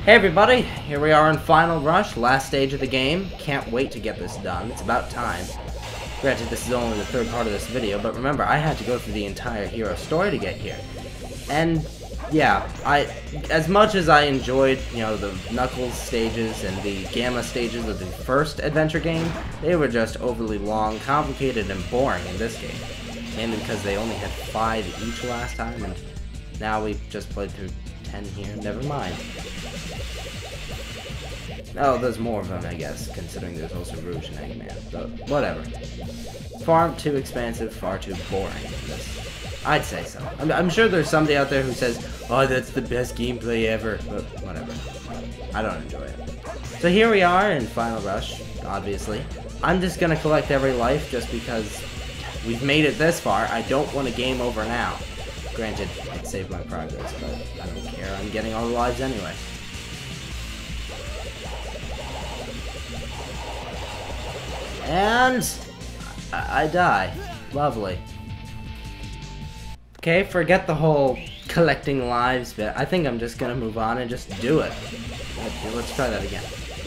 Hey everybody, here we are in Final Rush, last stage of the game. Can't wait to get this done, it's about time. Granted, this is only the third part of this video, but remember, I had to go through the entire hero story to get here. And, yeah, as much as I enjoyed, you know, the Knuckles stages and the Gamma stages of the first adventure game, they were just overly long, complicated, and boring in this game. Mainly because they only had 5 each last time, and now we've just played through 10 here, never mind. Oh, there's more of them, I guess, considering there's also Rouge and Eggman, but whatever. Far too expansive, far too boring in this. I'd say so. I'm sure there's somebody out there who says, oh, that's the best gameplay ever, but whatever. I don't enjoy it. So here we are in Final Rush, obviously. I'm just gonna collect every life just because we've made it this far. I don't want a game over now. Granted, it saved my progress, but I don't care. I'm getting all the lives anyway. And I die. Lovely. Okay, forget the whole collecting lives bit. I think I'm just gonna move on and just do it. Let's try that again.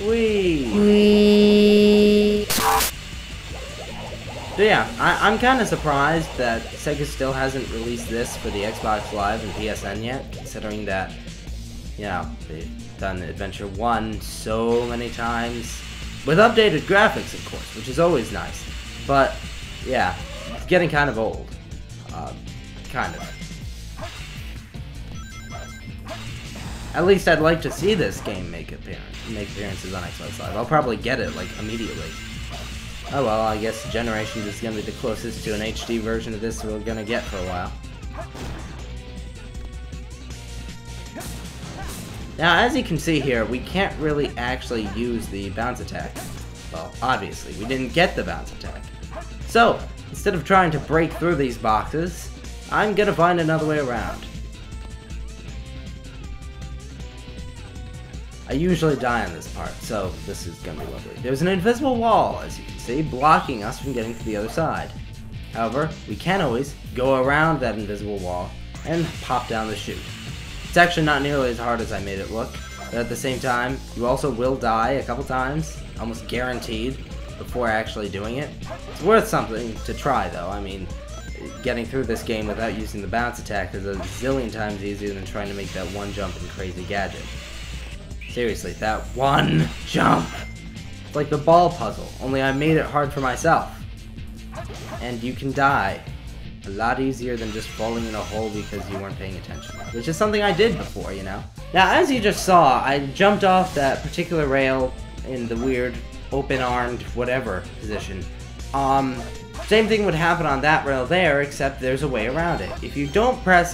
Whee! So yeah, I'm kind of surprised that Sega still hasn't released this for the Xbox Live and PSN yet, considering that, you know, they've done Adventure 1 so many times. With updated graphics, of course, which is always nice. But, yeah, it's getting kind of old. Kind of. At least I'd like to see this game make appearances on Xbox Live. I'll probably get it, like, immediately. Oh well, I guess Generations is gonna be the closest to an HD version of this we're gonna get for a while. Now, as you can see here, we can't really actually use the bounce attack. Well, obviously, we didn't get the bounce attack. So, instead of trying to break through these boxes, I'm gonna find another way around. I usually die on this part, so this is gonna be lovely. There's an invisible wall, as you can see, blocking us from getting to the other side. However, we can always go around that invisible wall and pop down the chute. It's actually not nearly as hard as I made it look, but at the same time, you also will die a couple times, almost guaranteed, before actually doing it. It's worth something to try, though. I mean, getting through this game without using the bounce attack is a zillion times easier than trying to make that one jump in Crazy Gadget. Seriously, that one jump! It's like the ball puzzle, only I made it hard for myself. And you can die a lot easier than just falling in a hole because you weren't paying attention. Which is something I did before, you know? Now, as you just saw, I jumped off that particular rail in the weird open-armed whatever position. Same thing would happen on that rail there, except there's a way around it. If you don't press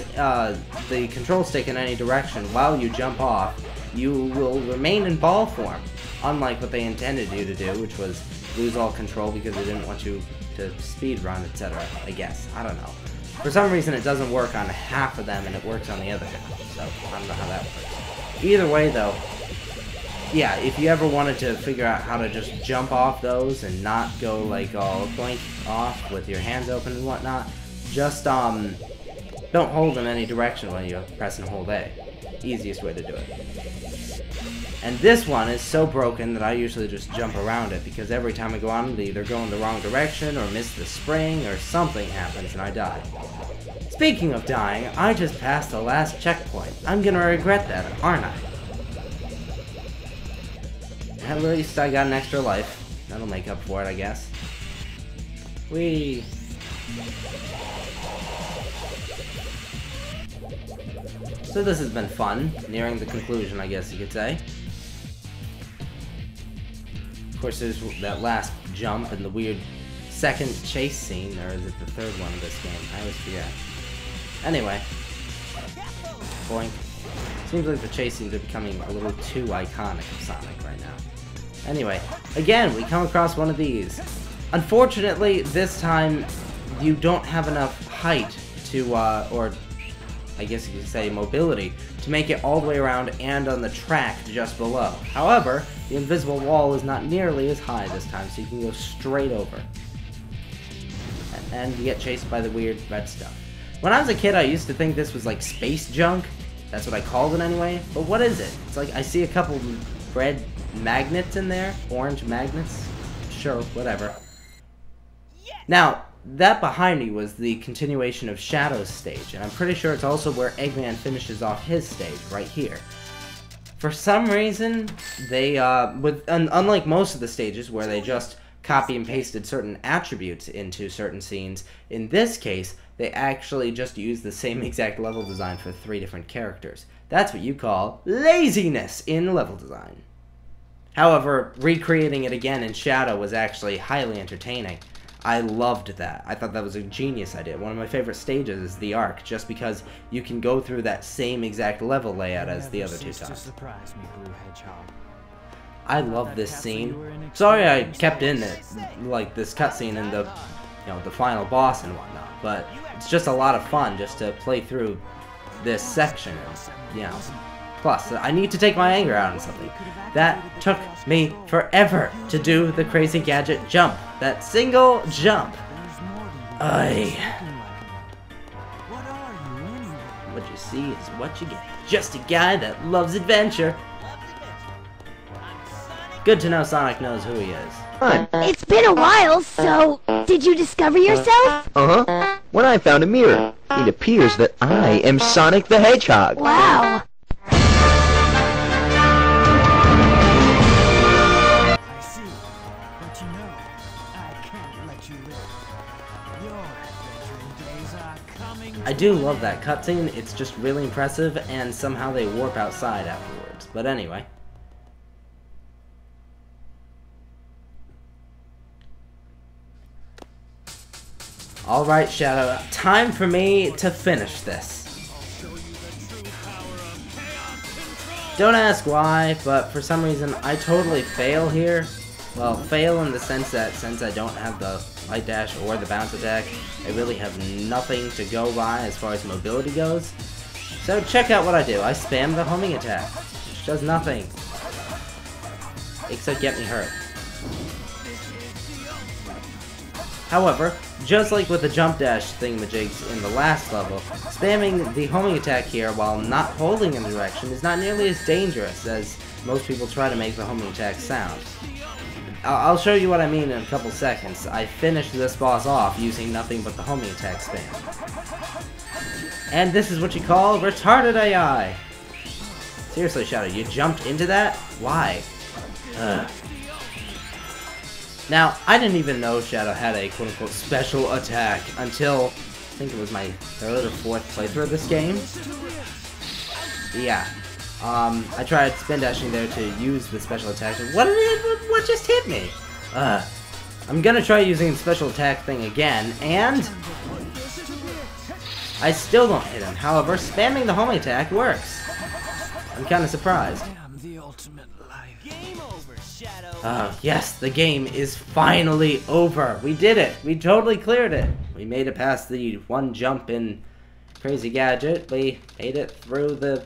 the control stick in any direction while you jump off, you will remain in ball form, unlike what they intended you to do, which was lose all control because they didn't want you to speed run, etc. I guess. I don't know. For some reason it doesn't work on half of them and it works on the other half, so I don't know how that works. Either way though, yeah, if you ever wanted to figure out how to just jump off those and not go like all boink off with your hands open and whatnot, just don't hold in any direction when you press and hold A. Easiest way to do it. And this one is so broken that I usually just jump around it because every time I go on it, either go in the wrong direction or miss the spring or something happens and I die. Speaking of dying, I just passed the last checkpoint. I'm gonna regret that, aren't I? At least I got an extra life. That'll make up for it, I guess. Whee! So this has been fun, nearing the conclusion, I guess you could say. Of course, there's that last jump and the weird second chase scene, or is it the third one of this game? I always forget. Anyway. Boink. Seems like the chase scenes are becoming a little too iconic of Sonic right now. Anyway, again, we come across one of these. Unfortunately, this time, you don't have enough height to, or I guess you could say mobility, to make it all the way around and on the track just below. However, the invisible wall is not nearly as high this time, so you can go straight over. And you get chased by the weird red stuff. When I was a kid, I used to think this was like space junk, That's what I called it anyway. But what is it? It's like I see a couple red magnets in there. Orange magnets. Sure, whatever. Now, that behind me was the continuation of Shadow's stage, and I'm pretty sure it's also where Eggman finishes off his stage, right here. For some reason, they, unlike most of the stages where they just copy and pasted certain attributes into certain scenes, in this case, they actually just used the same exact level design for 3 different characters. That's what you call laziness in level design. However, recreating it again in Shadow was actually highly entertaining. I loved that. I thought that was a genius idea. One of my favorite stages is the Arc, just because you can go through that same exact level layout as the other 2 times. I love this scene. Sorry I kept in it, like this cutscene and the, the final boss and whatnot, but it's just a lot of fun just to play through this section. Plus, I need to take my anger out on something. That took me forever to do the crazy gadget jump. That single jump. What you see is what you get. Just a guy that loves adventure. Good to know Sonic knows who he is. It's been a while, so did you discover yourself? Uh-huh. When I found a mirror, it appears that I am Sonic the Hedgehog. Wow. I do love that cutscene. It's just really impressive, and somehow they warp outside afterwards. But anyway. Alright, Shadow, time for me to finish this. Don't ask why, but for some reason I totally fail here. Well, fail in the sense that since I don't have the light dash or the bounce attack, I really have nothing to go by as far as mobility goes. So check out what I do. I spam the homing attack, which does nothing except get me hurt. However, just like with the jump dash thingamajigs in the last level, spamming the homing attack here while not holding in the direction is not nearly as dangerous as most people try to make the homing attack sound. I'll show you what I mean in a couple seconds. I finished this boss off using nothing but the homing attack spam. And this is what you call retarded AI. Seriously, Shadow, you jumped into that? Why? Now, I didn't even know Shadow had a quote-unquote special attack until, I think it was my 3rd or 4th playthrough of this game. Yeah. I tried spin dashing there to use the special attack. What just hit me? I'm gonna try using the special attack thing again, and I still don't hit him. However, spamming the homing attack works. I'm kinda surprised. Yes, the game is finally over. We did it. We totally cleared it. We made it past the 1 jump in Crazy Gadget. We made it through the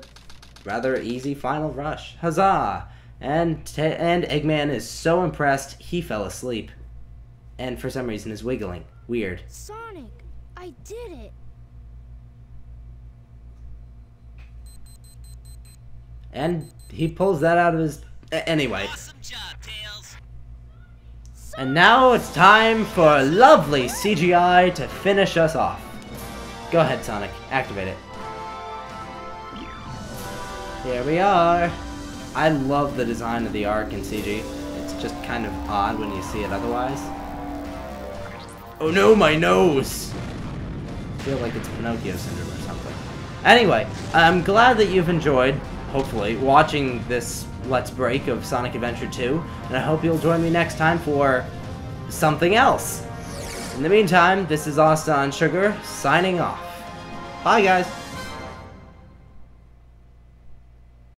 rather easy final rush. Huzzah! And Eggman is so impressed, he fell asleep. And for some reason is wiggling. Weird. Sonic, I did it. And he pulls that out of his... Anyway. Awesome job, Tails. And now it's time for lovely CGI to finish us off. Go ahead, Sonic. Activate it. Here we are. I love the design of the Arc in CG. It's just kind of odd when you see it otherwise. Oh no, my nose! I feel like it's Pinocchio syndrome or something. Anyway, I'm glad that you've enjoyed, hopefully, watching this Let's Break of Sonic Adventure 2, and I hope you'll join me next time for something else. In the meantime, this is Austin Sugar, signing off. Bye, guys!